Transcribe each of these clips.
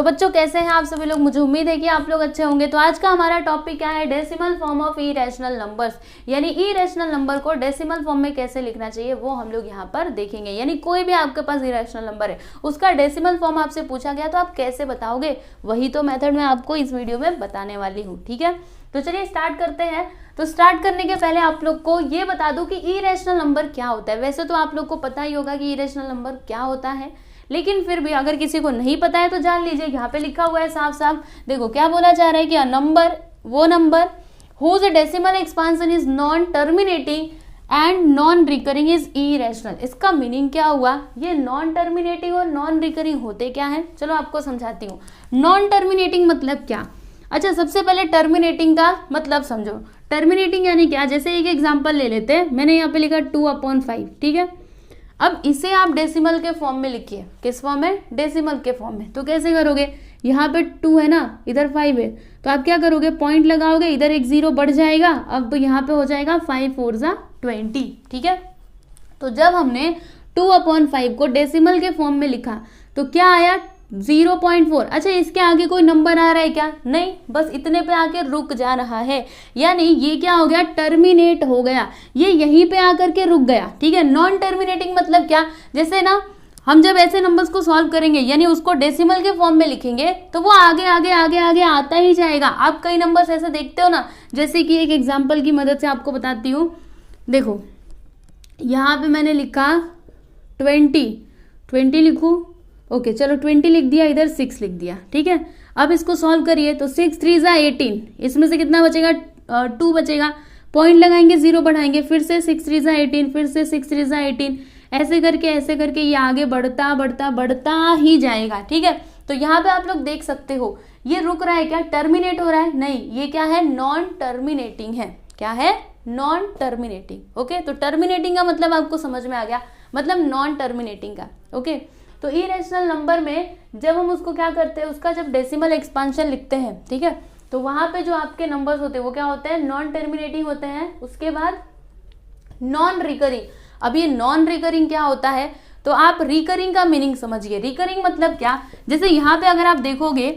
तो बच्चों कैसे हैं आप सभी लोग, मुझे उम्मीद है कि आप लोग अच्छे होंगे। तो आज का हमारा टॉपिक क्या है, decimal form of irrational numbers, यानी इरेशनल नंबर को डेसिमल फॉर्म में कैसे लिखना चाहिए वो हम लोग यहाँ पर देखेंगे। यानी कोई भी आपके पास इरेशनल नंबर है उसका डेसिमल फॉर्म आपसे पूछा गया तो आप कैसे बताओगे, वही तो मेथड मैं आपको इस वीडियो में बताने वाली हूँ। ठीक है, तो चलिए स्टार्ट करते हैं। तो स्टार्ट करने के पहले आप लोग को ये बता दूं कि इरेशनल नंबर क्या होता है। वैसे तो आप लोग को पता ही होगा कि इरेशनल नंबर क्या होता है, लेकिन फिर भी अगर किसी को नहीं पता है तो जान लीजिए। यहाँ पे लिखा हुआ है साफ साफ, देखो क्या बोला जा रहा है कि अ नंबर, वो number whose decimal expansion is non terminating and non recurring is irrational. इसका मीनिंग क्या हुआ, ये नॉन टर्मिनेटिंग और नॉन रिकरिंग होते क्या है, चलो आपको समझाती हूँ। नॉन टर्मिनेटिंग मतलब क्या, अच्छा सबसे पहले टर्मिनेटिंग का मतलब समझो। टर्मिनेटिंग यानी क्या, जैसे एक एग्जांपल ले लेते हैं, मैंने यहाँ पे लिखा 2/5, ठीक है। अब इसे आप डेसिमल के फॉर्म में लिखिए। किस फॉर्म में, डेसिमल के फॉर्म में। तो कैसे करोगे, यहाँ पे 2 है ना, इधर 5 है, तो आप क्या करोगे, पॉइंट लगाओगे, इधर एक 0 बढ़ जाएगा, अब यहाँ पे हो जाएगा 5 4 जा 20, ठीक है। तो जब हमने 2/5 को डेसिमल के फॉर्म में लिखा तो क्या आया, 0.4। अच्छा इसके आगे कोई नंबर आ रहा है क्या, नहीं, बस इतने पे आके रुक जा रहा है, यानी ये क्या हो गया, टर्मिनेट हो गया, ये यहीं पे आकर के रुक गया, ठीक है। नॉन टर्मिनेटिंग मतलब क्या, जैसे ना हम जब ऐसे नंबर्स को सॉल्व करेंगे यानी उसको डेसिमल के फॉर्म में लिखेंगे तो वो आगे आगे आगे आगे आता ही जाएगा। आप कई नंबर्स ऐसे देखते हो ना, जैसे कि एक एग्जाम्पल की मदद से आपको बताती हूँ। देखो यहाँ पे मैंने लिखा 20 लिखूं, ओके चलो 20 लिख दिया, इधर 6 लिख दिया, ठीक है। अब इसको सॉल्व करिए तो 6 3 जा 18, इसमें से कितना बचेगा, 2 बचेगा, पॉइंट लगाएंगे, 0 बढ़ाएंगे, फिर से 6 3 जा 18, फिर से 6 3 जा 18, ऐसे करके ये आगे बढ़ता बढ़ता बढ़ता ही जाएगा, ठीक है। तो यहाँ पे आप लोग देख सकते हो ये रुक रहा है क्या, टर्मिनेट हो रहा है, नहीं, ये क्या है, नॉन टर्मिनेटिंग है। क्या है, नॉन टर्मिनेटिंग। ओके, तो टर्मिनेटिंग का मतलब आपको समझ में आ गया, मतलब नॉन टर्मिनेटिंग का। ओके, तो इरेशनल नंबर में जब हम उसको क्या करते हैं, उसका जब डेसिमल एक्सपांशन लिखते हैं, ठीक है, तो वहां पे जो आपके नंबर्स होते हैं वो क्या होते हैं, नॉन टर्मिनेटिंग होते हैं। उसके बाद नॉन रिकरिंग। अब ये नॉन रिकरिंग क्या होता है, तो आप रिकरिंग का मीनिंग समझिए। रिकरिंग मतलब क्या, जैसे यहाँ पे अगर आप देखोगे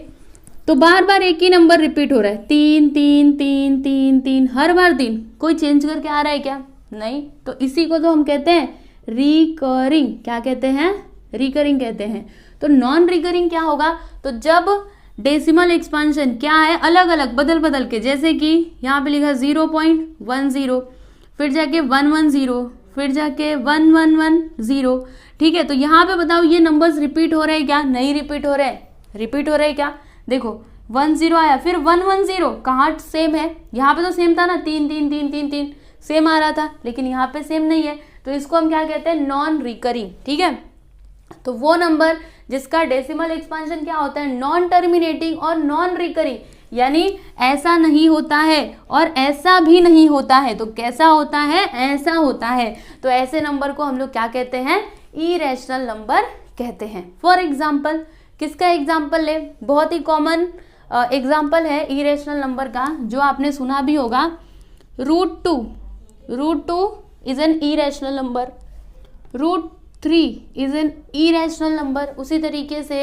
तो बार बार एक ही नंबर रिपीट हो रहा है, 3 3 3 3 3, हर बार 3, कोई चेंज करके आ रहा है क्या, नहीं। तो इसी को तो हम कहते हैं रिकरिंग। क्या कहते हैं, रिकरिंग कहते हैं। तो नॉन रिकरिंग क्या होगा, तो जब डेसिमल एक्सपांशन क्या है, अलग अलग बदल बदल के, जैसे कि यहाँ पे लिखा 0.10, फिर जाके 110, फिर जाके 111, ठीक है। तो यहाँ पे बताओ ये नंबर्स रिपीट हो रहे हैं क्या, नहीं रिपीट हो रहे हैं, रिपीट हो रहे हैं क्या, देखो 10 आया, फिर 110, कहाँ सेम है, यहाँ पे तो सेम था ना, 3 3 3 3 3 सेम आ रहा था, लेकिन यहाँ पे सेम नहीं है, तो इसको हम क्या कहते हैं, नॉन रिकरिंग, ठीक है। तो वो नंबर जिसका डेसिमल एक्सपांशन क्या होता है, नॉन टर्मिनेटिंग और नॉन रिकरिंग, यानी ऐसा नहीं होता है और ऐसा भी नहीं होता है, तो कैसा होता है, ऐसा होता है। तो ऐसे नंबर को हम लोग क्या कहते हैं, इरेशनल नंबर कहते हैं। फॉर एग्जाम्पल, किसका एग्जाम्पल ले, बहुत ही कॉमन एग्जाम्पल है इरेशनल नंबर का, जो आपने सुना भी होगा, √2 is an irrational number, √3 is an irrational number. उसी तरीके से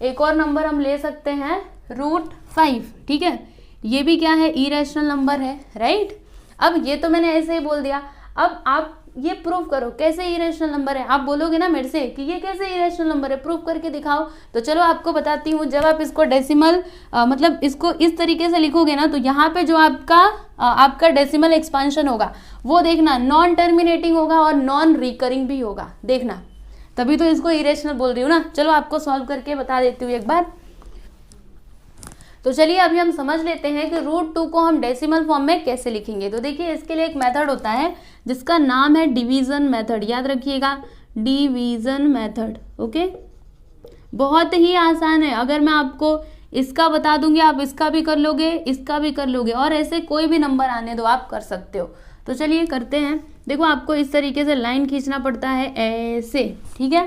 एक और नंबर हम ले सकते हैं, √5, ठीक है, ये भी क्या है, इरेशनल नंबर है, राइट। अब ये तो मैंने ऐसे ही बोल दिया, अब आप ये प्रूव करो कैसे इरेशनल नंबर है। आप बोलोगे ना मेरे से कि ये कैसे इरेशनल नंबर है, प्रूव करके दिखाओ, तो चलो आपको बताती हूँ। जब आप इसको डेसिमल मतलब इसको इस तरीके से लिखोगे ना, तो यहाँ पे जो आपका डेसिमल एक्सपांशन होगा वो देखना नॉन टर्मिनेटिंग होगा और नॉन रिकरिंग भी होगा, देखना, तभी तो इसको इरेशनल बोल रही हूँ ना। चलो आपको सॉल्व करके बता देती हूँ एक बार। तो चलिए अभी हम समझ लेते हैं कि √2 को हम डेसिमल फॉर्म में कैसे लिखेंगे। तो देखिए इसके लिए एक मेथड होता है जिसका नाम है डिवीजन मेथड, याद रखिएगा, डिवीजन मेथड। ओके, बहुत ही आसान है, अगर मैं आपको इसका बता दूंगी आप इसका भी कर लोगे, इसका भी कर लोगे, और ऐसे कोई भी नंबर आने दो आप कर सकते हो। तो चलिए करते हैं। देखो आपको इस तरीके से लाइन खींचना पड़ता है ऐसे, ठीक है,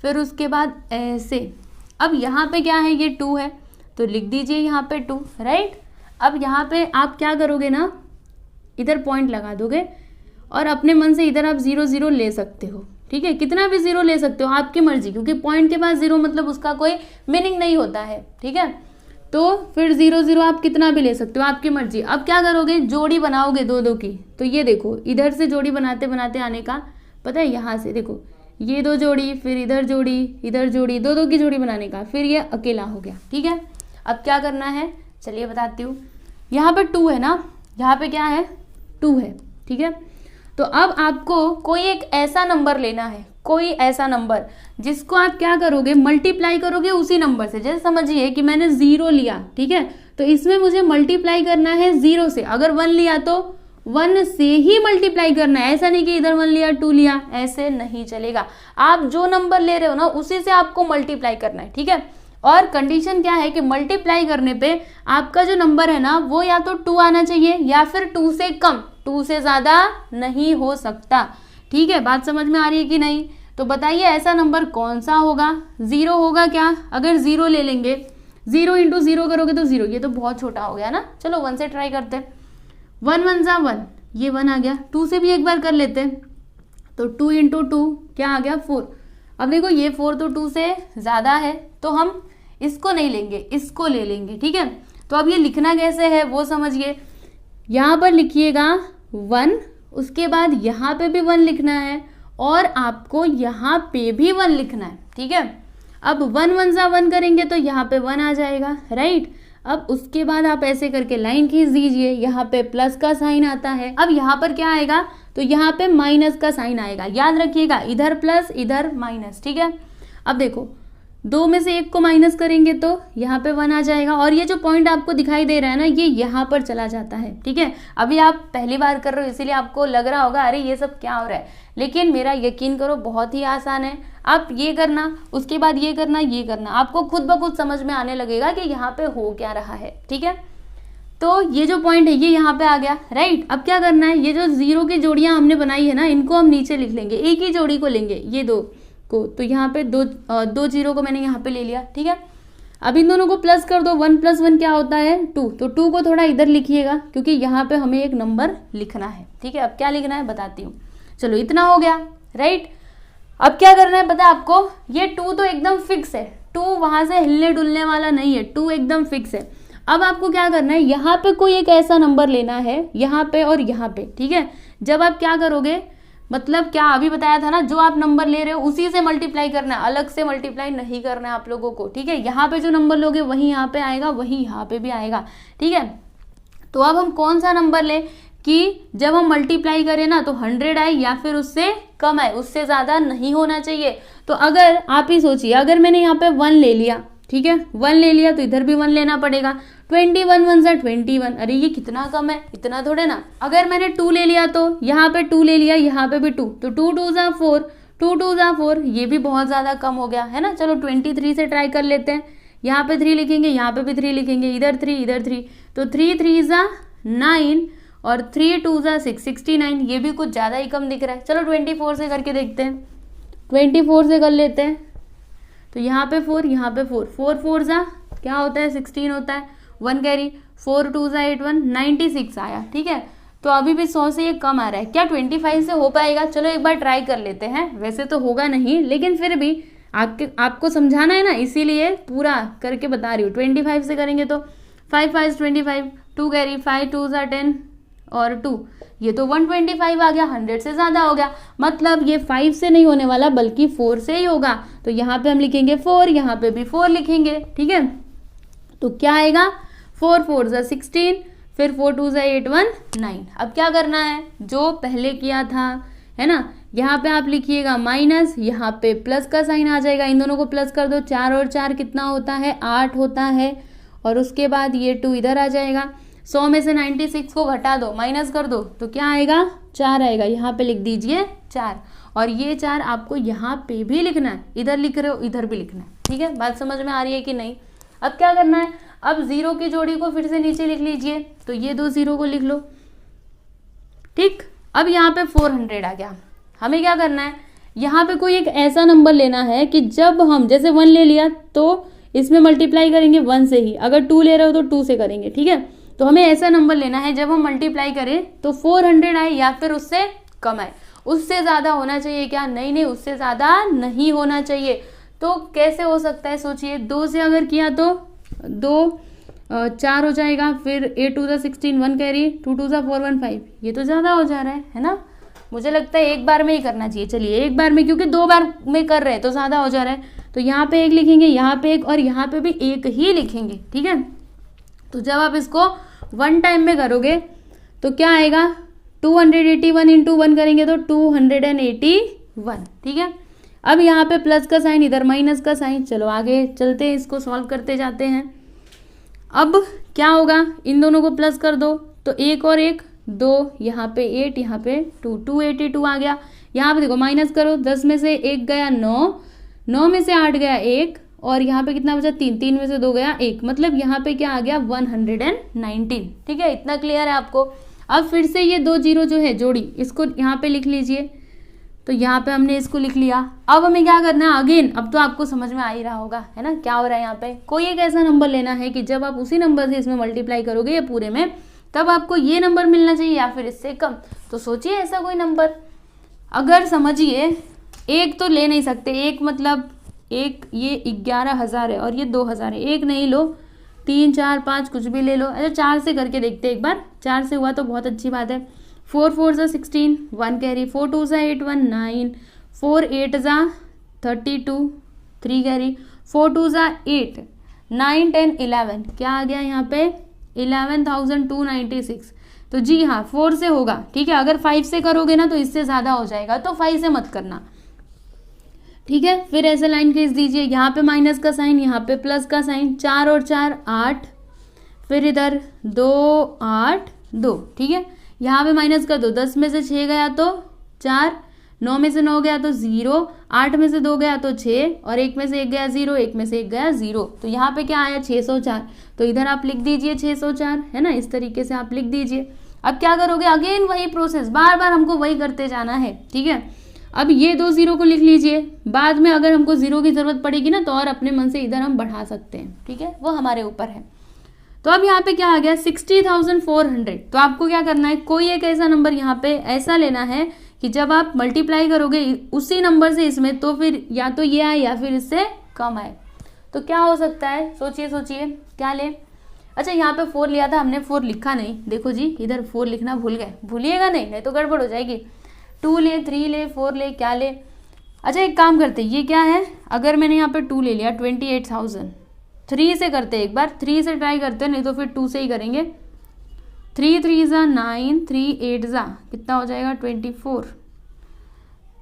फिर उसके बाद ऐसे। अब यहाँ पे क्या है, ये 2 है, तो लिख दीजिए यहाँ पे 2, राइट। अब यहाँ पे आप क्या करोगे ना, इधर पॉइंट लगा दोगे और अपने मन से इधर आप 0 0 ले सकते हो, ठीक है, कितना भी जीरो ले सकते हो, आपकी मर्जी, क्योंकि पॉइंट के पास जीरो मतलब उसका कोई मीनिंग नहीं होता है, ठीक है। तो फिर 0 0 आप कितना भी ले सकते हो, आपकी मर्जी। अब क्या करोगे, जोड़ी बनाओगे दो दो की। तो ये देखो इधर से जोड़ी बनाते बनाते आने का, पता है, यहाँ से देखो ये दो जोड़ी, फिर इधर जोड़ी, दो दो की जोड़ी बनाने का, फिर ये अकेला हो गया, ठीक है। अब क्या करना है, चलिए बताती हूँ। यहाँ पे 2 है ना, यहाँ पे क्या है, 2 है, ठीक है। तो अब आपको कोई एक ऐसा नंबर लेना है, कोई ऐसा नंबर जिसको आप क्या करोगे, मल्टीप्लाई करोगे उसी नंबर से। जैसे समझिए कि मैंने 0 लिया, ठीक है, तो इसमें मुझे मल्टीप्लाई करना है 0 से। अगर 1 लिया तो 1 से ही मल्टीप्लाई करना है, ऐसा नहीं कि इधर 1 लिया 2 लिया, ऐसे नहीं चलेगा। आप जो नंबर ले रहे हो ना उसी से आपको मल्टीप्लाई करना है, ठीक है। और कंडीशन क्या है कि मल्टीप्लाई करने पे आपका जो नंबर है ना वो या तो 2 आना चाहिए या फिर 2 से कम, 2 से ज्यादा नहीं हो सकता, ठीक है। बात समझ में आ रही है कि नहीं? तो बताइए ऐसा नंबर कौन सा होगा, 0 होगा क्या? अगर 0 ले लेंगे, 0 × 0 करोगे तो 0, ये तो बहुत छोटा हो गया ना। चलो 1 से ट्राई करते हैं। 1 1 = 1, ये 1 आ गया। 2 से भी एक बार कर लेते हैं, तो 2 × 2 क्या आ गया, 4। अब देखो ये 4 तो 2 से ज़्यादा है, तो हम इसको नहीं लेंगे, इसको ले लेंगे, ठीक है। तो अब ये लिखना कैसे है वो समझिए। यहाँ पर लिखिएगा 1, उसके बाद यहाँ पे भी 1 लिखना है और आपको यहाँ पे भी 1 लिखना है, ठीक है। अब 1 1 = 1 करेंगे तो यहाँ पे 1 आ जाएगा, राइट। अब उसके बाद आप ऐसे करके लाइन खींच दीजिए, यहाँ पे प्लस का साइन आता है। अब यहाँ पर क्या आएगा, तो यहाँ पे माइनस का साइन आएगा, याद रखिएगा, इधर प्लस इधर माइनस, ठीक है। अब देखो 2 में से 1 को माइनस करेंगे तो यहाँ पे 1 आ जाएगा, और ये जो पॉइंट आपको दिखाई दे रहा है ना ये यहाँ पर चला जाता है, ठीक है। अभी आप पहली बार कर रहे हो इसीलिए आपको लग रहा होगा अरे ये सब क्या हो रहा है, लेकिन मेरा यकीन करो बहुत ही आसान है। आप ये करना, उसके बाद ये करना, ये करना, आपको खुद ब खुद समझ में आने लगेगा कि यहाँ पे हो क्या रहा है, ठीक है। तो ये जो पॉइंट है ये यहाँ पे आ गया, राइट। अब क्या करना है, ये जो 0 की जोड़ियाँ हमने बनाई है ना इनको हम नीचे लिख लेंगे, एक ही जोड़ी को लेंगे, ये 2 को। तो यहाँ पे 2 0 को मैंने यहाँ पे ले लिया, ठीक है। अब इन दोनों को प्लस कर दो, 1 + 1 क्या होता है, 2। तो 2 को थोड़ा इधर लिखिएगा क्योंकि यहाँ पे हमें एक नंबर लिखना है, ठीक है। अब क्या लिखना है बताती हूँ। चलो इतना हो गया, राइट। अब क्या करना है पता है आपको, ये 2 तो एकदम फिक्स है, 2 वहां से हिलने डुलने वाला नहीं है, 2 एकदम फिक्स है। अब आपको क्या करना है, यहाँ पे कोई एक ऐसा नंबर लेना है, यहाँ पे और यहाँ पे, ठीक है। जब आप क्या करोगे, मतलब क्या अभी बताया था ना, जो आप नंबर ले रहे हो उसी से मल्टीप्लाई करना है, अलग से मल्टीप्लाई नहीं करना है आप लोगों को, ठीक है। यहाँ पे जो नंबर लोगे वही यहाँ पे आएगा, वही यहाँ पे भी आएगा, ठीक है। तो अब हम कौन सा नंबर लें कि जब हम मल्टीप्लाई करें ना तो 100 आए या फिर उससे कम आए, उससे ज़्यादा नहीं होना चाहिए। तो अगर आप ही सोचिए, अगर मैंने यहाँ पे 1 ले लिया, ठीक है, 1 ले लिया तो इधर भी 1 लेना पड़ेगा। 21 1 = 21, अरे ये कितना कम है, इतना थोड़े ना। अगर मैंने 2 ले लिया तो यहाँ पे 2 ले लिया, यहाँ पे भी 2, तो 2 2 = 4, 2 2 = 4, ये भी बहुत ज़्यादा कम हो गया है ना। चलो 23 से ट्राई कर लेते हैं। यहाँ पे 3 लिखेंगे, यहाँ पे भी 3 लिखेंगे, इधर 3 इधर 3, तो 3 3 = 9 और 3 2 = 6, 69। ये भी कुछ ज़्यादा ही कम दिख रहा है। चलो 24 से करके देखते हैं, 24 से कर लेते हैं। तो यहाँ पे 4, यहाँ पे 4, 4 4 क्या होता है, 16 होता है, 1 कैरी, 4 2 = 8 1, 96 आया, ठीक है। तो अभी भी 100 से ये कम आ रहा है, क्या 25 से हो पाएगा? चलो एक बार ट्राई कर लेते हैं। वैसे तो होगा नहीं, लेकिन फिर भी आपको समझाना है ना, इसीलिए पूरा करके बता रही हूँ। 25 से करेंगे तो 5 5 25, 2 कैरी, 5 2 = 10 और 2, ये तो 125 आ गया, 100 से ज़्यादा हो गया। मतलब ये 5 से नहीं होने वाला बल्कि 4 से ही होगा। तो यहाँ पे हम लिखेंगे 4, यहाँ पे भी 4 लिखेंगे, ठीक है। तो क्या आएगा, 4 4 = 16, फिर 4 2 = 8 1 9। अब क्या करना है, जो पहले किया था, है ना, यहाँ पे आप लिखिएगा माइनस, यहाँ पे प्लस का साइन आ जाएगा, इन दोनों को प्लस कर दो, 4 और 4 कितना होता है, 8 होता है। और उसके बाद ये 2 इधर आ जाएगा। 100 में से 96 को घटा दो, माइनस कर दो, तो क्या आएगा, 4 आएगा। यहाँ पे लिख दीजिए 4, और ये 4 आपको यहाँ पे भी लिखना है, इधर लिख रहे हो इधर भी लिखना है, ठीक है। बात समझ में आ रही है कि नहीं? अब क्या करना है, अब 0 की जोड़ी को फिर से नीचे लिख लीजिए, तो ये 2 0 को लिख लो, ठीक। अब यहाँ पे 400 आ गया। हमें क्या करना है, यहाँ पे कोई एक ऐसा नंबर लेना है कि जब हम, जैसे 1 ले लिया तो इसमें मल्टीप्लाई करेंगे 1 से ही, अगर 2 ले रहे हो तो 2 से करेंगे, ठीक है। तो हमें ऐसा नंबर लेना है जब हम मल्टीप्लाई करें तो 400 आए या फिर उससे कम आए। उससे ज़्यादा होना चाहिए क्या? नहीं नहीं, उससे ज़्यादा नहीं होना चाहिए। तो कैसे हो सकता है सोचिए, 2 से अगर किया तो 2 4 हो जाएगा, फिर 8 2 16 1 कैरी, 2 2 4 1 5, ये तो ज़्यादा हो जा रहा है ना। मुझे लगता है एक बार में ही करना चाहिए। चलिए एक बार में, क्योंकि 2 बार में कर रहे हैं तो ज़्यादा हो जा रहा है। तो यहाँ पे 1 लिखेंगे, यहाँ पे 1 और यहाँ पे भी 1 ही लिखेंगे, ठीक है। तो जब आप इसको 1 टाइम में करोगे तो क्या आएगा, 281 इंटू 1 करेंगे तो 281, ठीक है। अब यहाँ पे प्लस का साइन, इधर माइनस का साइन। चलो आगे चलते हैं, इसको सॉल्व करते जाते हैं। अब क्या होगा, इन दोनों को प्लस कर दो तो 1 और 1 2, यहाँ पे 8, यहाँ पे 2, 282 आ गया। यहाँ पे देखो माइनस करो, 10 में से 1 गया 9, 9 में से 8 गया 1, और यहाँ पे कितना बचा 3, 3 में से 2 गया 1, मतलब यहाँ पे क्या आ गया 119, ठीक है। इतना क्लियर है आपको। अब फिर से ये 2 जीरो जो है जोड़ी, इसको यहाँ पे लिख लीजिए। तो यहाँ पे हमने इसको लिख लिया। अब हमें क्या करना है, अगेन अब तो आपको समझ में आ ही रहा होगा, है ना, क्या हो रहा है यहाँ पे। कोई एक ऐसा नंबर लेना है कि जब आप उसी नंबर से इसमें मल्टीप्लाई करोगे ये पूरे में, तब आपको ये नंबर मिलना चाहिए या फिर इससे कम। तो सोचिए ऐसा कोई नंबर, अगर समझिए 1 तो ले नहीं सकते, 1 मतलब 1, ये 11,000 है और ये 2,000 है, 1 नहीं लो, 3 4 5 कुछ भी ले लो। अच्छा 4 से करके देखते हैं एक बार, 4 से हुआ तो बहुत अच्छी बात है। 4 4 16 1 कैरी, 4 2 8 1 9, 4 8 32 3 कैरी, 4 2 8 9 10 11, क्या आ गया यहाँ पे 11,296। तो जी हाँ 4 से होगा, ठीक है। अगर 5 से करोगे ना तो इससे ज़्यादा हो जाएगा, तो 5 से मत करना, ठीक है। फिर ऐसे लाइन खींच दीजिए, यहाँ पे माइनस का साइन, यहाँ पे प्लस का साइन, 4 और 4 8, फिर इधर 2 8 2, ठीक है। यहाँ पे माइनस कर दो, 10 में से 6 गया तो 4, 9 में से 9 गया तो 0, 8 में से 2 गया तो 6, और 1 में से 1 गया 0, 1 में से 1 गया 0। तो यहाँ पे क्या आया 604, तो इधर आप लिख दीजिए 604, है ना, इस तरीके से आप लिख दीजिए। अब क्या करोगे, अगेन वही प्रोसेस, बार बार हमको वही करते जाना है, ठीक है। अब ये 2 0 को लिख लीजिए, बाद में अगर हमको 0 की जरूरत पड़ेगी ना तो और अपने मन से इधर हम बढ़ा सकते हैं, ठीक है, वो हमारे ऊपर है। तो अब यहाँ पे क्या आ गया 60,400। तो आपको क्या करना है, कोई एक ऐसा नंबर यहाँ पे ऐसा लेना है कि जब आप मल्टीप्लाई करोगे उसी नंबर से इसमें, तो फिर या तो ये आए या फिर इससे कम आए। तो क्या हो सकता है, सोचिए सोचिए क्या ले। अच्छा यहाँ पे 4 लिया था हमने, 4 लिखा नहीं, देखो जी इधर 4 लिखना भूल गए, भूलिएगा नहीं तो गड़बड़ हो जाएगी। 2 ले, 3 ले, 4 ले, क्या ले। अच्छा एक काम करते, ये क्या है, अगर मैंने यहाँ पे 2 ले लिया 28,000, 3 से करते एक बार, 3 से ट्राई करते, नहीं तो फिर 2 से ही करेंगे। 3 3 9, 3 8 कितना हो जाएगा 24,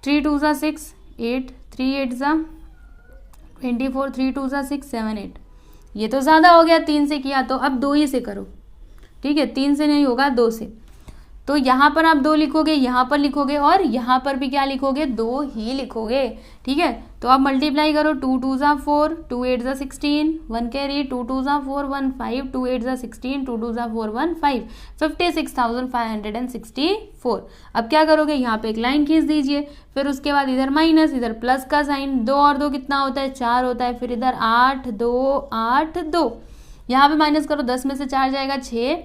3 2 6 8, 3 8 24, 3 2 6 7 8, ये तो ज़्यादा हो गया 3 से किया तो। अब 2 ही से करो, ठीक है, 3 से नहीं होगा 2 से। तो यहाँ पर आप 2 लिखोगे, यहाँ पर लिखोगे और यहाँ पर भी क्या लिखोगे 2 ही लिखोगे, ठीक है। तो आप मल्टीप्लाई करो, 2 2 4, 2 8 16 1 कैरी, 2 2 4 1 5, 2 8 16, 2 2 4 1 5, 56,564। अब क्या करोगे, यहाँ पे एक लाइन खींच दीजिए, फिर उसके बाद इधर माइनस, इधर प्लस का साइन, 2 और 2 कितना होता है 4 होता है, फिर इधर 8 2 8 2, यहाँ पे माइनस करो, 10 में से 4 जाएगा 6,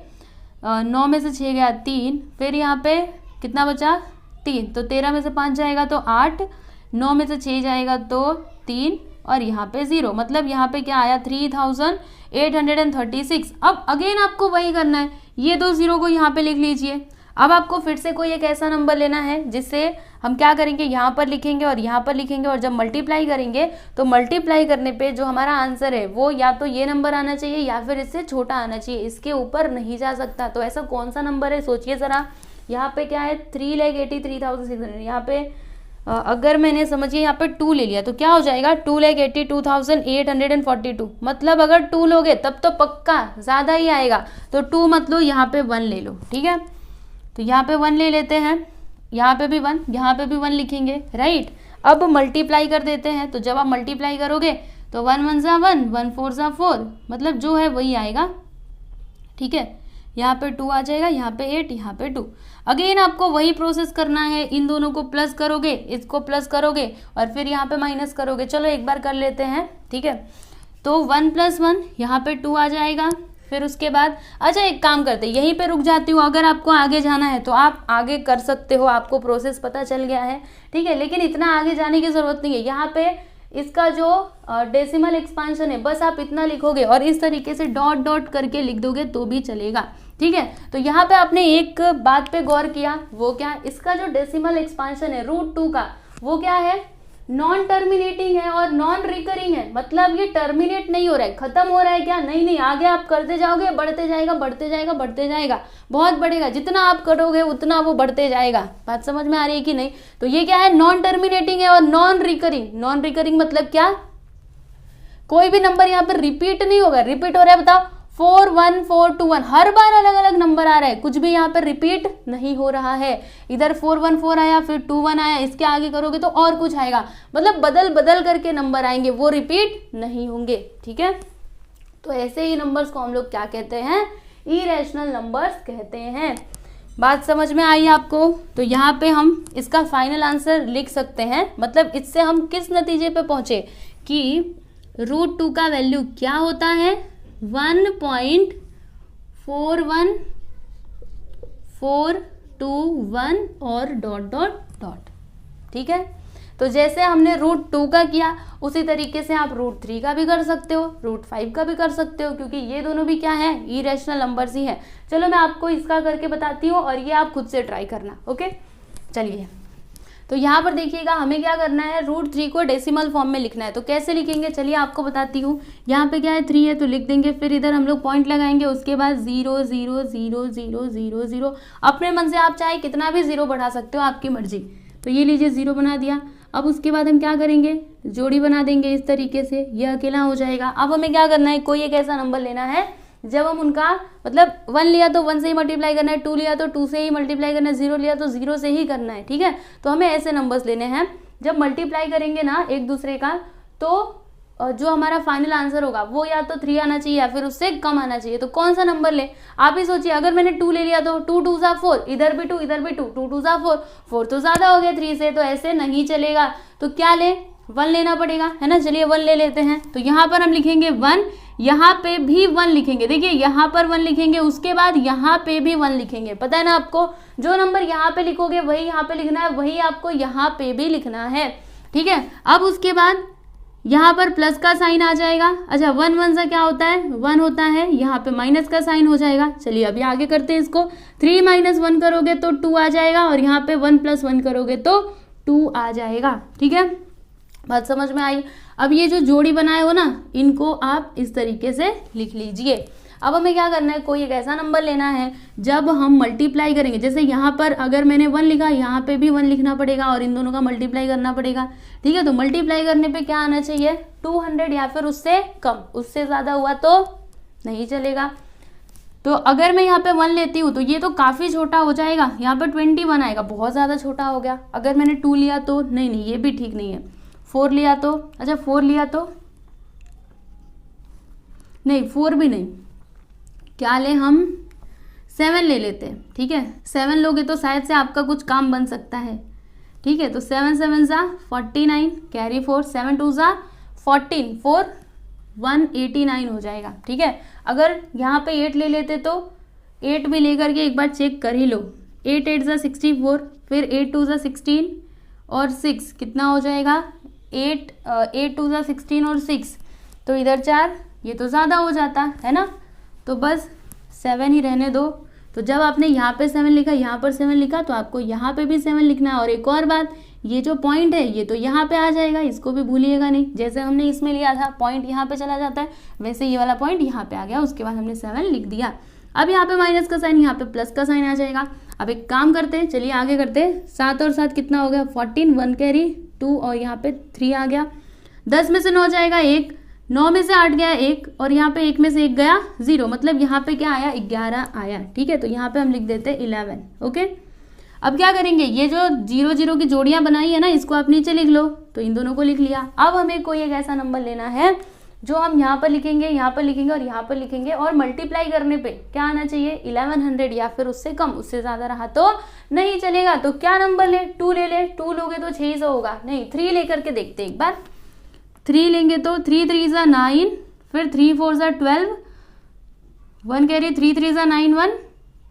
9 में से 6 गया 3, फिर यहाँ पे कितना बचा 3, तो 13 में से 5 जाएगा तो 8, 9 में से 6 जाएगा तो 3, और यहाँ पे 0, मतलब यहाँ पे क्या आया 3,836। अब अगेन आपको वही करना है, ये 2 0 को यहाँ पे लिख लीजिए। अब आपको फिर से कोई एक ऐसा नंबर लेना है जिससे हम क्या करेंगे, यहाँ पर लिखेंगे और यहाँ पर लिखेंगे, और जब मल्टीप्लाई करेंगे तो मल्टीप्लाई करने पे जो हमारा आंसर है वो या तो ये नंबर आना चाहिए या फिर इससे छोटा आना चाहिए, इसके ऊपर नहीं जा सकता। तो ऐसा कौन सा नंबर है सोचिए ज़रा। यहाँ पे क्या है 3,83,600, यहाँ पे अगर मैंने समझिए यहाँ पे 2 ले लिया तो क्या हो जाएगा 2,82,842, मतलब अगर 2 लोगे तब तो पक्का ज़्यादा ही आएगा। तो 2 मत लो, यहाँ पे 1 ले लो, ठीक है। तो यहाँ पे 1 ले लेते हैं, यहाँ पे भी 1, यहाँ पे भी 1 लिखेंगे, राइट। अब मल्टीप्लाई कर देते हैं, तो जब आप मल्टीप्लाई करोगे तो 1 1 ज़ा 1, 1 4 ज़ा 4, मतलब जो है वही आएगा, ठीक है। यहाँ पे 2 आ जाएगा, यहाँ पे 8, यहाँ पे 2। अगेन आपको वही प्रोसेस करना है, इन दोनों को प्लस करोगे, इसको प्लस करोगे और फिर यहाँ पे माइनस करोगे। चलो एक बार कर लेते हैं, ठीक है। तो 1 + 1, यहाँ पे 2 आ जाएगा, फिर उसके बाद अच्छा एक काम करते यहीं पे रुक जाती हूँ, अगर आपको आगे जाना है तो आप आगे कर सकते हो, आपको प्रोसेस पता चल गया है, ठीक है, लेकिन इतना आगे जाने की ज़रूरत नहीं है। यहाँ पे इसका जो डेसिमल एक्सपांशन है बस आप इतना लिखोगे और इस तरीके से डॉट डॉट करके लिख दोगे तो भी चलेगा, ठीक है। तो यहाँ पे आपने एक बात पे गौर किया, वो क्या, इसका जो डेसिमल एक्सपांशन है √2 का वो क्या है, नॉन टर्मिनेटिंग है और नॉन रिकरिंग है, मतलब ये टर्मिनेट नहीं हो रहा है, खत्म हो रहा है क्या, नहीं नहीं, आगे आप करते जाओगे, बढ़ते जाएगा बढ़ते जाएगा बढ़ते जाएगा, बहुत बढ़ेगा, जितना आप करोगे उतना वो बढ़ते जाएगा। बात समझ में आ रही है कि नहीं। तो ये क्या है, नॉन टर्मिनेटिंग है और नॉन रिकरिंग। नॉन रिकरिंग मतलब क्या, कोई भी नंबर यहाँ पर रिपीट नहीं होगा। रिपीट हो रहा है बताओ, 4 1 4 2 1, हर बार अलग अलग नंबर आ रहा है, कुछ भी यहाँ पर रिपीट नहीं हो रहा है। इधर 4 1 4 आया, फिर 2 1 आया, इसके आगे करोगे तो और कुछ आएगा, मतलब बदल बदल करके नंबर आएंगे, वो रिपीट नहीं होंगे, ठीक है। तो ऐसे ही नंबर्स को हम लोग क्या कहते हैं, इरेशनल नंबर्स कहते हैं। बात समझ में आई आपको। तो यहाँ पे हम इसका फाइनल आंसर लिख सकते हैं, मतलब इससे हम किस नतीजे पे पहुंचे कि √2 का वैल्यू क्या होता है, 1.41421 और डॉट डॉट डॉट, ठीक है। तो जैसे हमने √2 का किया उसी तरीके से आप √3 का भी कर सकते हो, √5 का भी कर सकते हो, क्योंकि ये दोनों भी क्या है, इरेशनल नंबर्स ही है। चलो मैं आपको इसका करके बताती हूँ और ये आप खुद से ट्राई करना, ओके। चलिए, तो यहाँ पर देखिएगा हमें क्या करना है, √3 को डेसिमल फॉर्म में लिखना है। तो कैसे लिखेंगे, चलिए आपको बताती हूँ। यहाँ पे क्या है, 3 है तो लिख देंगे, फिर इधर हम लोग पॉइंट लगाएंगे, उसके बाद 0 0 0 0 0 0, अपने मन से आप चाहे कितना भी 0 बढ़ा सकते हो, आपकी मर्जी। तो ये लीजिए 0 बना दिया। अब उसके बाद हम क्या करेंगे, जोड़ी बना देंगे इस तरीके से, ये अकेला हो जाएगा। अब हमें क्या करना है, कोई एक ऐसा नंबर लेना है जब हम उनका मतलब 1 लिया तो 1 से ही मल्टीप्लाई करना है, 2 लिया तो 2 से ही मल्टीप्लाई करना है, 0 लिया तो 0 से ही करना है, ठीक है। तो हमें ऐसे नंबर्स लेने हैं, जब मल्टीप्लाई करेंगे ना एक दूसरे का, तो जो हमारा फाइनल आंसर होगा वो या तो 3 आना चाहिए या फिर उससे कम आना चाहिए। तो कौन सा नंबर ले, आप ही सोचिए। अगर मैंने 2 ले लिया तो 2 2 4, इधर भी 2 इधर भी 2, 2 2 4, 4 तो ज्यादा हो गया 3 से, तो ऐसे नहीं चलेगा। तो क्या ले, 1 लेना पड़ेगा, है ना। चलिए 1 ले लेते हैं। तो यहाँ पर हम लिखेंगे 1, यहाँ पे भी 1 लिखेंगे, देखिए यहाँ पर 1 लिखेंगे, उसके बाद यहाँ पे भी 1 लिखेंगे। पता है ना आपको, जो नंबर यहाँ पे लिखोगे वही यहाँ पे लिखना है, वही आपको यहाँ पे भी लिखना है, ठीक है। अब उसके बाद यहाँ पर प्लस का साइन आ जाएगा। अच्छा 1 1 सा क्या होता है, 1 होता है, यहाँ पे माइनस का साइन हो जाएगा। चलिए अभी आगे करते हैं इसको। 3 - 1 करोगे तो 2 आ जाएगा, और यहाँ पे 1 + 1 करोगे तो 2 आ जाएगा, ठीक है। बात समझ में आई। अब ये जो जोड़ी बनाए हो ना, इनको आप इस तरीके से लिख लीजिए। अब हमें क्या करना है, कोई एक ऐसा नंबर लेना है जब हम मल्टीप्लाई करेंगे, जैसे यहाँ पर अगर मैंने 1 लिखा, यहाँ पे भी 1 लिखना पड़ेगा और इन दोनों का मल्टीप्लाई करना पड़ेगा, ठीक है। तो मल्टीप्लाई करने पे क्या आना चाहिए, 200 या फिर उससे कम, उससे ज़्यादा हुआ तो नहीं चलेगा। तो अगर मैं यहाँ पे 1 लेती हूँ तो ये तो काफ़ी छोटा हो जाएगा, यहाँ पर 21 आएगा, बहुत ज़्यादा छोटा हो गया। अगर मैंने 2 लिया तो नहीं नहीं, ये भी ठीक नहीं है। 4 लिया तो, अच्छा 4 लिया तो नहीं, 4 भी नहीं, क्या ले हम 7 ले लेते हैं, ठीक है। 7 लोगे तो शायद से आपका कुछ काम बन सकता है, ठीक है। तो 7 7 49, कैरी 4, 7 2 14, 4 189 हो जाएगा, ठीक है। अगर यहाँ पे 8 ले लेते तो 8 भी लेकर के एक बार चेक कर ही लो। 8 8 64, फिर 8 2 16 और 6 कितना हो जाएगा, 8 2 16 और 6, तो इधर 4, ये तो ज़्यादा हो जाता है ना। तो बस 7 ही रहने दो। तो जब आपने यहाँ पे 7 लिखा, यहाँ पर 7 लिखा, तो आपको यहाँ पे भी 7 लिखना है। और एक और बात, ये जो पॉइंट है ये तो यहाँ पे आ जाएगा, इसको भी भूलिएगा नहीं। जैसे हमने इसमें लिया था पॉइंट यहाँ पे चला जाता है, वैसे ये वाला पॉइंट यहाँ पे आ गया, उसके बाद हमने 7 लिख दिया। अब यहाँ पे माइनस का साइन, यहाँ पे प्लस का साइन आ जाएगा। अब एक काम करते हैं, चलिए आगे करते हैं। 7 और 7 कितना हो गया, 14, 1 कैरी 2 और यहाँ पे 3 आ गया। 10 में से 9 जाएगा 1, 9 में से 8 गया 1, और यहाँ पे 1 में से 1 गया 0, मतलब यहाँ पे क्या आया, 11 आया, ठीक है। तो यहाँ पे हम लिख देते हैं 11, ओके। अब क्या करेंगे, ये जो 0 0 की जोड़ियाँ बनाई है ना, इसको आप नीचे लिख लो। तो इन दोनों को लिख लिया। अब हमें कोई एक ऐसा नंबर लेना है जो हम यहाँ पर लिखेंगे, यहाँ पर लिखेंगे और यहाँ पर लिखेंगे, और मल्टीप्लाई करने पे क्या आना चाहिए, 1100 या फिर उससे कम, उससे ज़्यादा रहा तो नहीं चलेगा। तो क्या नंबर ले, 2 ले ले। 2 लोगे तो 600 होगा, नहीं 3 लेकर के देखते एक बार। 3 लेंगे तो 3 3 9, फिर 3 4 12, 1 कैरी, 3 3 ज़ा 9 1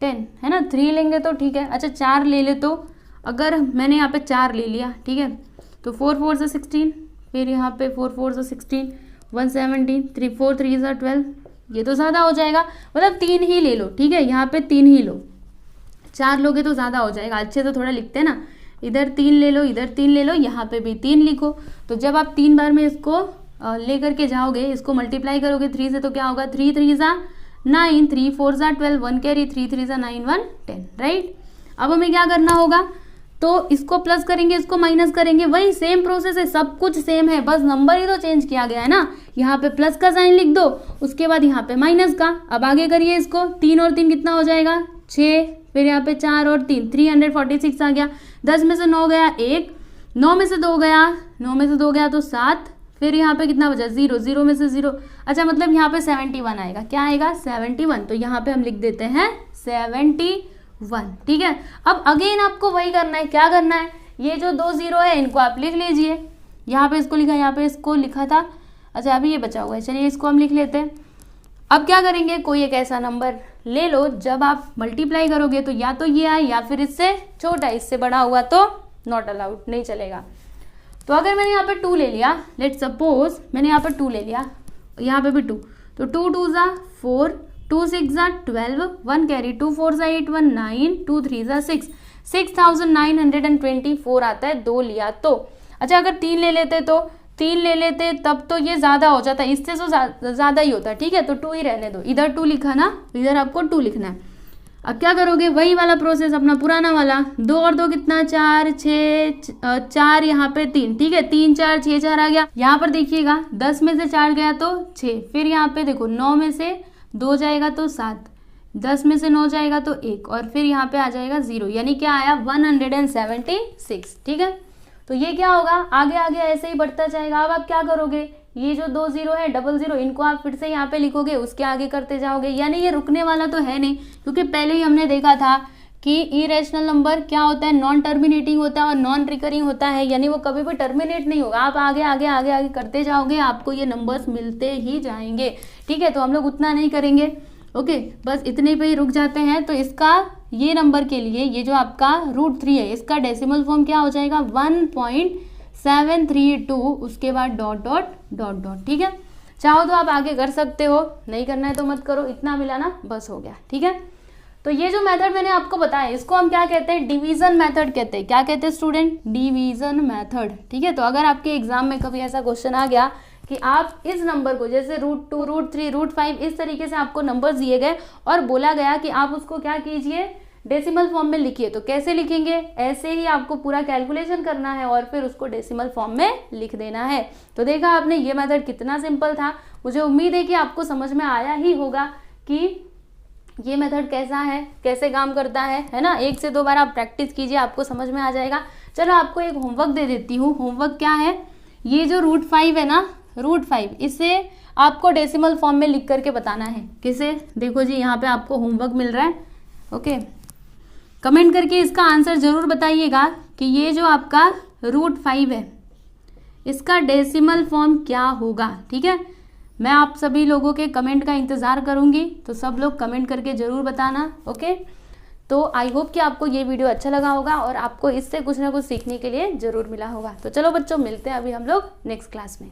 10 है ना, 3 लेंगे तो ठीक है। अच्छा 4 ले ले, तो अगर मैंने यहाँ पे 4 ले लिया, ठीक है, तो 4 4 ज़ा 16, फिर यहाँ पे 4 4 ज़ा 16, 117, 3 4 3 ज़ा 12, ये तो ज़्यादा हो जाएगा, मतलब 3 ही ले लो, ठीक है, यहाँ पे 3 ही लो, 4 लोगे तो ज़्यादा हो जाएगा। अच्छे से थोड़ा लिखते हैं ना, इधर 3 ले लो, इधर 3 ले लो, यहाँ पे भी 3 लिखो। तो जब आप 3 बार में इसको ले करके जाओगे, इसको मल्टीप्लाई करोगे 3 से, तो क्या होगा, 3 3 ज़ा 9, 3 4 ज़ा 12, 1 कैरी, 3 3 ज़ा 9 1 10, राइट। अब हमें क्या करना होगा, तो इसको प्लस करेंगे, इसको माइनस करेंगे, वही सेम प्रोसेस है, सब कुछ सेम है, बस नंबर ही तो चेंज किया गया है ना। यहाँ पे प्लस का साइन लिख दो, उसके बाद यहाँ पे माइनस का। अब आगे करिए इसको, 3 और 3 कितना हो जाएगा, 6, फिर यहाँ पे 4 और 3 346 आ गया। 10 में से 9 गया 1, 9 में से 2 गया, 9 में से 2 गया तो 7, फिर यहाँ पे कितना बचा, 0, 0 में से 0, अच्छा मतलब यहाँ पे 71 आएगा, क्या आएगा, 71। तो यहाँ पे हम लिख देते हैं 71, ठीक है। अब अगेन आपको वही करना है, क्या करना है, ये जो 2 0 है इनको आप लिख लीजिए, यहाँ पे इसको लिखा, यहाँ पे इसको लिखा था, अच्छा अभी ये बचा हुआ है, चलिए इसको हम लिख लेते हैं। अब क्या करेंगे, कोई एक ऐसा नंबर ले लो, जब आप मल्टीप्लाई करोगे तो या तो ये आए या फिर इससे छोटा, इससे बड़ा हुआ तो नॉट अलाउड, नहीं चलेगा। तो अगर मैंने यहाँ पे 2 ले लिया, लेट सपोज मैंने यहाँ पे 2 ले लिया, यहाँ पे भी 2, तो 2 2 ज़ा 4, 2 6 ज़ा 12, 1 कैरी, 2 4 ज़ा 8 1 9, 2 3 ज़ा 6, 6924 आता है, 2 लिया तो। अच्छा अगर 3 ले लेते, तो 3 ले लेते तब तो ये ज़्यादा हो जाता, इससे तो ज़्यादा ही होता, ठीक है, तो 2 ही रहने दो, इधर 2 लिखा ना, इधर आपको 2 लिखना है। अब क्या करोगे, वही वाला प्रोसेस अपना पुराना वाला, 2 और 2 कितना, 4 6, 4 यहाँ पे 3, ठीक है, 3 4 6 4 आ गया। यहाँ पर देखिएगा 10 में से 4 गया तो 6, फिर यहाँ पे देखो 9 में से 2 जाएगा तो 7, 10 में से 9 जाएगा तो 1, और फिर यहाँ पे आ जाएगा 0, यानी क्या आया, 176, ठीक है। तो ये क्या होगा, आगे आगे ऐसे ही बढ़ता जाएगा। अब आप क्या करोगे, ये जो 2 0 है, 00, इनको आप फिर से यहाँ पे लिखोगे, उसके आगे करते जाओगे, यानी ये रुकने वाला तो है नहीं, क्योंकि पहले ही हमने देखा था कि इरेशनल नंबर क्या होता है, नॉन टर्मिनेटिंग होता है और नॉन रिकरिंग होता है, यानी वो कभी भी टर्मिनेट नहीं होगा, आप आगे आगे आगे आगे करते जाओगे, आपको ये नंबर्स मिलते ही जाएंगे, ठीक है। तो हम लोग उतना नहीं करेंगे, ओके, बस इतने पे ही रुक जाते हैं। तो इसका ये नंबर के लिए, ये जो आपका √3 है, इसका डेसिमल फॉर्म क्या हो जाएगा, 1.732, उसके बाद डॉट डॉट डॉट डॉट, ठीक है। चाहो तो आप आगे कर सकते हो, नहीं करना है तो मत करो, इतना मिला ना, बस हो गया, ठीक है। तो ये जो मेथड मैंने आपको बताया, इसको हम क्या कहते हैं, डिवीजन मेथड कहते हैं। क्या कहते हैं स्टूडेंट, डिवीजन मेथड, ठीक है। तो अगर आपके एग्जाम में कभी ऐसा क्वेश्चन आ गया कि आप इस नंबर को, जैसे √2 √3 √5, इस तरीके से आपको नंबर्स दिए गए और बोला गया कि आप उसको क्या कीजिए, डेसिमल फॉर्म में लिखिए, तो कैसे लिखेंगे, ऐसे ही आपको पूरा कैलकुलेशन करना है और फिर उसको डेसिमल फॉर्म में लिख देना है। तो देखा आपने ये मेथड कितना सिंपल था। मुझे उम्मीद है कि आपको समझ में आया ही होगा कि ये मेथड कैसा है, कैसे काम करता है ना। 1 से 2 बार आप प्रैक्टिस कीजिए, आपको समझ में आ जाएगा। चलो आपको एक होमवर्क दे देती हूँ। होमवर्क क्या है, ये जो √5 है ना, √5, इसे आपको डेसिमल फॉर्म में लिख करके बताना है। किसे, देखो जी यहाँ पे आपको होमवर्क मिल रहा है, ओके। कमेंट करके इसका आंसर जरूर बताइएगा कि ये जो आपका √5 है, इसका डेसिमल फॉर्म क्या होगा, ठीक है। मैं आप सभी लोगों के कमेंट का इंतज़ार करूंगी, तो सब लोग कमेंट करके ज़रूर बताना, ओके। तो आई होप कि आपको ये वीडियो अच्छा लगा होगा और आपको इससे कुछ ना कुछ सीखने के लिए ज़रूर मिला होगा। तो चलो बच्चों, मिलते हैं अभी हम लोग नेक्स्ट क्लास में।